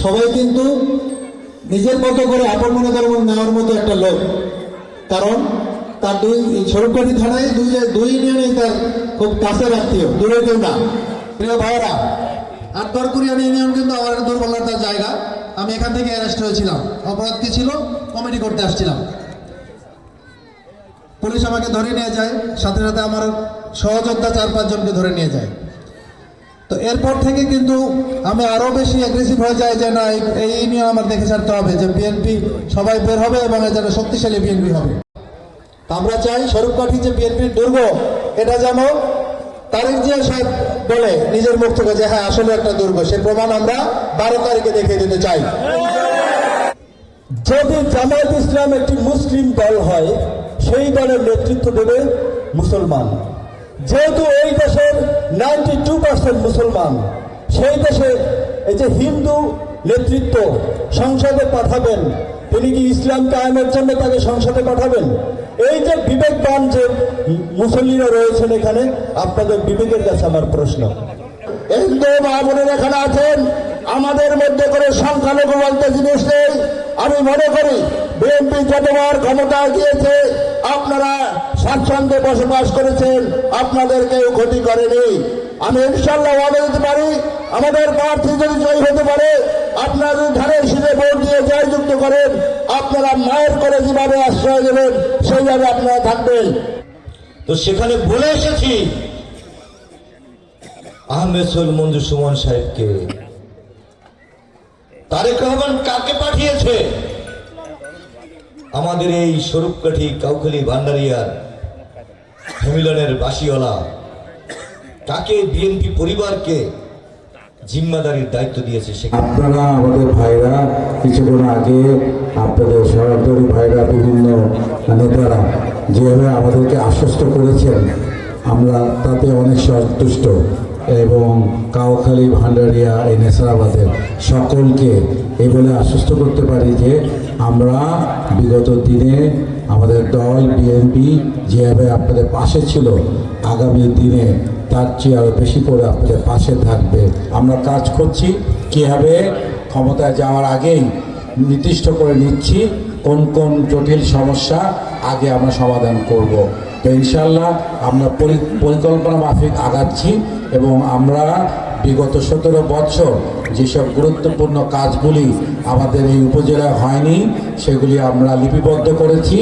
সবাই কিন্তু নিজের মতো করে আপন মনে ধর্ম নেওয়ার মতো একটা লোক। কারণ তার স্বরূপকাঠি থানায় দুই ইউনিয়নেই তার খুব কাছের আত্মীয়, দূরে কেউ না। প্রিয় ভাইয়েরা, 8 ইউনিয়ন কিন্তু আমার দুর্বলতার জায়গা। আমি এখান থেকে অ্যারেস্ট হয়েছিলাম। অপরাধ কি ছিল? কমেডি করতে আসছিলাম। পুলিশ আমাকে ধরে নিয়ে যায়, সাথে সাথে আমার সহযোদ্ধা 4-5 জনকে ধরে নিয়ে যায়। তো এরপর থেকে কিন্তু আমি আরো বেশি অ্যাগ্রেসিভ হয়ে যাই যে না, এই ইউনিয়ন আমার দেখে ছাড়তে হবে, যে বিএনপি সবাই বের হবে এবং যেন শক্তিশালী বিএনপি হবে। আমরা চাই স্বরূপকাঠি যে বিএনপির দুর্গ, এটা যেন তারিখ জিয়া সাহেব বলে নিজের মুখ থেকে যে হ্যাঁ আসলে একটা দুর্গ, সে প্রমাণ আমরা 12 তারিখে দেখিয়ে দিতে চাই। যদি জামায়াত ইসলাম একটি মুসলিম দল হয়, সেই দলের নেতৃত্ব দেবে মুসলমান। যেহেতু এই দেশের 92% মুসলমান, সেই দেশে এই যে হিন্দু নেতৃত্ব সংসদে পাঠাবেন, তিনি কি ইসলাম কায়েমের জন্য তাকে সংসদে পাঠাবেন? এই যে বিবেকবান যে মুসল্লিরা রয়েছেন এখানে, আপনাদের বিবেকের কাছে আমার প্রশ্ন। হিন্দু মা বোনেরা এখানে আছেন, আমাদের মধ্যে করে সংখ্যালঘু বলতে জিনিস নেই। আমি মনে করি বিএনপি যতবার ক্ষমতায় গিয়েছে আপনারা স্বাচ্ছন্দ্যে বসবাস করেছেন, আপনাদের কেউ ক্ষতি করেনি। আমি ইনশাল্লাহ ওয়াদা দিতে পারি, আমাদের প্রার্থী যদি জয়ী হতে পারে, আপনারা যদি ধানের শীতে ভোট দিয়ে জয়যুক্ত করেন, আপনারা মায়ের করে যেভাবে আশ্রয় দেবেন সেইভাবে আপনারা থাকবেন। তো সেখানে বলে এসেছি আহমেদ সোহেল মঞ্জুর সুমন সাহেবকে, তারেক রহমান কাকে পাঠিয়েছে? আমাদের এই স্বরূপকাঠি, কাউখালী, ভান্ডারিয়ার মিলনের বাসিওয়ালা কাকে, বিএনপি পরিবারকে জিম্মাদারির দায়িত্ব দিয়েছে। আপনারা আমাদের ভাইরা, কিছুক্ষণ আগে আপনাদের সরাসরি ভাইরা, বিভিন্ন নেতারা যেভাবে আমাদেরকে আশ্বস্ত করেছেন, আমরা তাতে অনেক সন্তুষ্ট। এবং কাউখালী, ভান্ডারিয়া, এই নেসারাবাদের সকলকে এই বলে আশ্বস্ত করতে পারি যে আমরা বিগত দিনে আমাদের দল বিএনপি যেভাবে আপনাদের পাশে ছিল, আগামী দিনে তার চেয়ে আরও বেশি করে আপনাদের পাশে থাকবে। আমরা কাজ করছি কীভাবে ক্ষমতায় যাওয়ার আগেই নির্দিষ্ট করে নিচ্ছি কোন কোন জটিল সমস্যা আগে আমরা সমাধান করব। তো ইনশাল্লাহ আমরা পরিকল্পনা মাফিক আগাচ্ছি এবং আমরা বিগত 17 বছর যেসব গুরুত্বপূর্ণ কাজগুলি আমাদের এই উপজেলায় হয়নি, সেগুলি আমরা লিপিবদ্ধ করেছি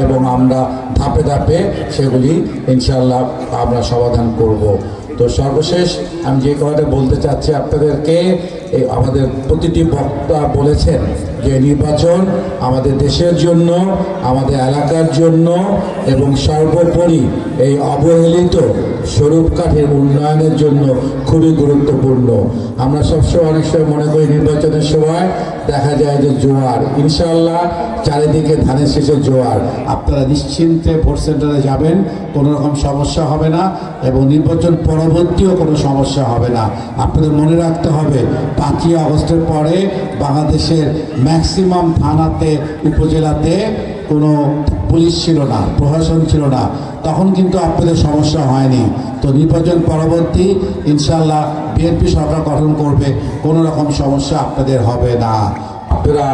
এবং আমরা ধাপে ধাপে সেগুলি ইনশাল্লাহ আমরা সমাধান করব। তো সর্বশেষ আমি যে কথাটা বলতে চাচ্ছি আপনাদেরকে, আমাদের প্রতিটি বক্তা বলেছেন যে নির্বাচন আমাদের দেশের জন্য, আমাদের এলাকার জন্য এবং সর্বোপরি এই অবহেলিত স্বরূপকাঠির উন্নয়নের জন্য খুবই গুরুত্বপূর্ণ। আমরা সবসময় অনেক সময় মনে করি নির্বাচনের সময় দেখা যায় যে জোয়ার, ইনশাল্লাহ চারিদিকে ধানের শেষের জোয়ার। আপনারা নিশ্চিন্তে ভোট সেন্টারে যাবেন, কোনো রকম সমস্যা হবে না এবং নির্বাচন পরবর্তীও কোনো সমস্যা হবে না। আপনাদের মনে রাখতে হবে 5ই আগস্টের পরে বাংলাদেশের ম্যাক্সিমাম থানাতে, উপজেলাতে কোনো পুলিশ ছিল না, প্রশাসন ছিল না, তখন কিন্তু আপনাদের সমস্যা হয়নি। তো নির্বাচন পরবর্তী ইনশাল্লাহ বিএনপি সরকার গঠন করবে, কোনো রকম সমস্যা আপনাদের হবে না। আপনারা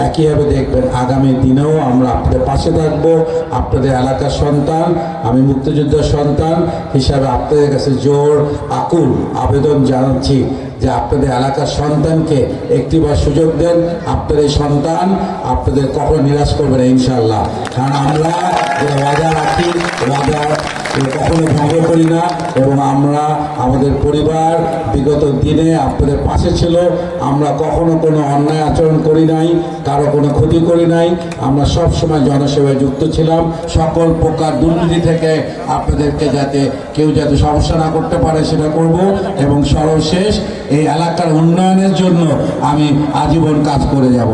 একইভাবে দেখবেন আগামী দিনেও আমরা আপনাদের পাশে থাকবো। আপনাদের এলাকার সন্তান, আমি মুক্তিযোদ্ধার সন্তান হিসাবে আপনাদের কাছে জোর আকুল আবেদন জানাচ্ছি যে আপনাদের এলাকার সন্তানকে একটিবার সুযোগ দেন। আপনাদের এই সন্তান আপনাদের কখনো নিরাশ করবে না ইনশাল্লাহ। কারণ আমরা ওয়াদা রাখি, ওয়াদা কখনো ভঙ্গ করি না এবং আমরা আমাদের পরিবার বিগত দিনে আপনাদের পাশে ছিল। আমরা কখনো কোনো অন্যায় আচরণ করি নাই, কারো কোনো ক্ষতি করি নাই। আমরা সব সময় জনসেবায় যুক্ত ছিলাম। সকল প্রকার দুর্নীতি থেকে আপনাদেরকে কেউ যাতে সমস্যা না করতে পারে সেটা করব। এবং সর্বশেষ এই এলাকার উন্নয়নের জন্য আমি আজীবন কাজ করে যাব।